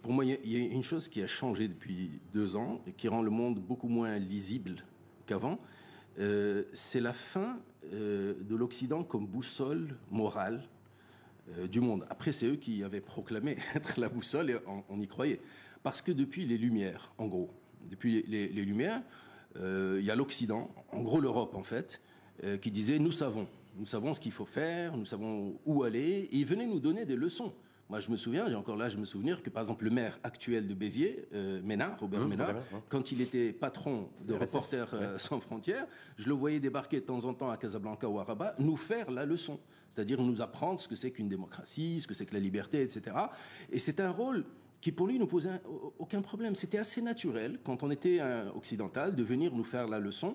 pour moi, il y a une chose qui a changé depuis 2 ans et qui rend le monde beaucoup moins lisible qu'avant. C'est la fin de l'Occident comme boussole morale du monde. Après, c'est eux qui avaient proclamé être la boussole et on y croyait. Parce que depuis les Lumières, en gros, depuis les Lumières, il y a l'Occident, en gros l'Europe en fait, qui disait nous savons ce qu'il faut faire, nous savons où aller, et ils venaient nous donner des leçons. Moi, je me souviens, j'ai encore l'âge de me souvenir que, par exemple, le maire actuel de Béziers, Ménard, Robert Ménard, quand il était patron de Reporters sans frontières, je le voyais débarquer de temps en temps à Casablanca ou à Rabat, nous faire la leçon. C'est-à-dire nous apprendre ce que c'est qu'une démocratie, ce que c'est que la liberté, etc. Et c'est un rôle qui pour lui ne posait aucun problème. C'était assez naturel, quand on était occidental, de venir nous faire la leçon.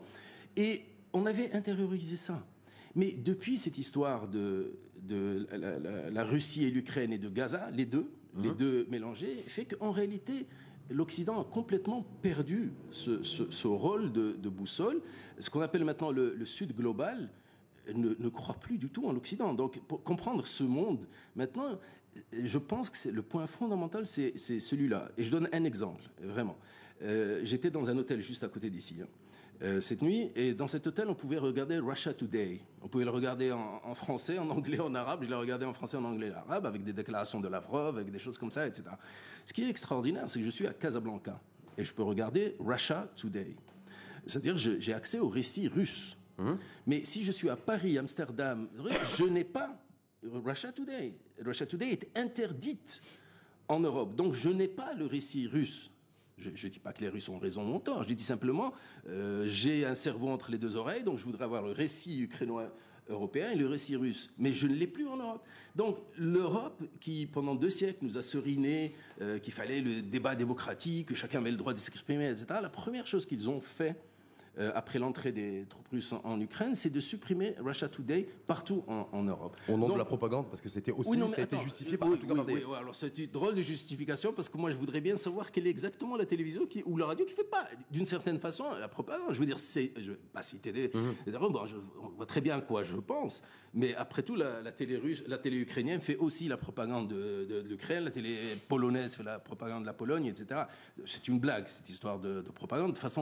Et on avait intériorisé ça. Mais depuis cette histoire de la Russie et l'Ukraine et de Gaza, les deux mélangés, fait qu'en réalité, l'Occident a complètement perdu ce rôle de boussole. Ce qu'on appelle maintenant le Sud global ne croit plus du tout en l'Occident. Donc, pour comprendre ce monde, maintenant, je pense que le point fondamental, c'est celui-là. Et je donne un exemple, vraiment. J'étais dans un hôtel juste à côté d'ici, cette nuit, et dans cet hôtel, on pouvait regarder Russia Today. On pouvait le regarder en français, en anglais, en arabe. Je l'ai regardé en français, en anglais, en arabe, avec des déclarations de Lavrov, avec des choses comme ça, etc. Ce qui est extraordinaire, c'est que je suis à Casablanca, et je peux regarder Russia Today. C'est-à-dire, j'ai accès aux récits russes. Mais si je suis à Paris, Amsterdam, je n'ai pas Russia Today. Russia Today est interdite en Europe. Donc je n'ai pas le récit russe. Je ne dis pas que les Russes ont raison ou ont tort. Je dis simplement, j'ai un cerveau entre les deux oreilles, donc je voudrais avoir le récit ukrainien européen et le récit russe. Mais je ne l'ai plus en Europe. Donc l'Europe, qui pendant 2 siècles nous a seriné, qu'il fallait le débat démocratique, que chacun avait le droit de s'exprimer, etc., la première chose qu'ils ont fait, après l'entrée des troupes russes en Ukraine, c'est de supprimer Russia Today partout en Europe. Au nom de la propagande, parce que c'était aussi, ça a été justifié par la propagande. Oui, alors c'est une drôle de justification, parce que moi je voudrais bien savoir quelle est exactement la télévision ou la radio qui fait pas, d'une certaine façon, la propagande. Je veux dire, je vais pas citer des bon, on voit très bien à quoi je pense, mais après tout, la télé russe, la télé ukrainienne fait aussi la propagande de l'Ukraine, la télé polonaise fait la propagande de la Pologne, etc. C'est une blague, cette histoire de propagande. De toute façon,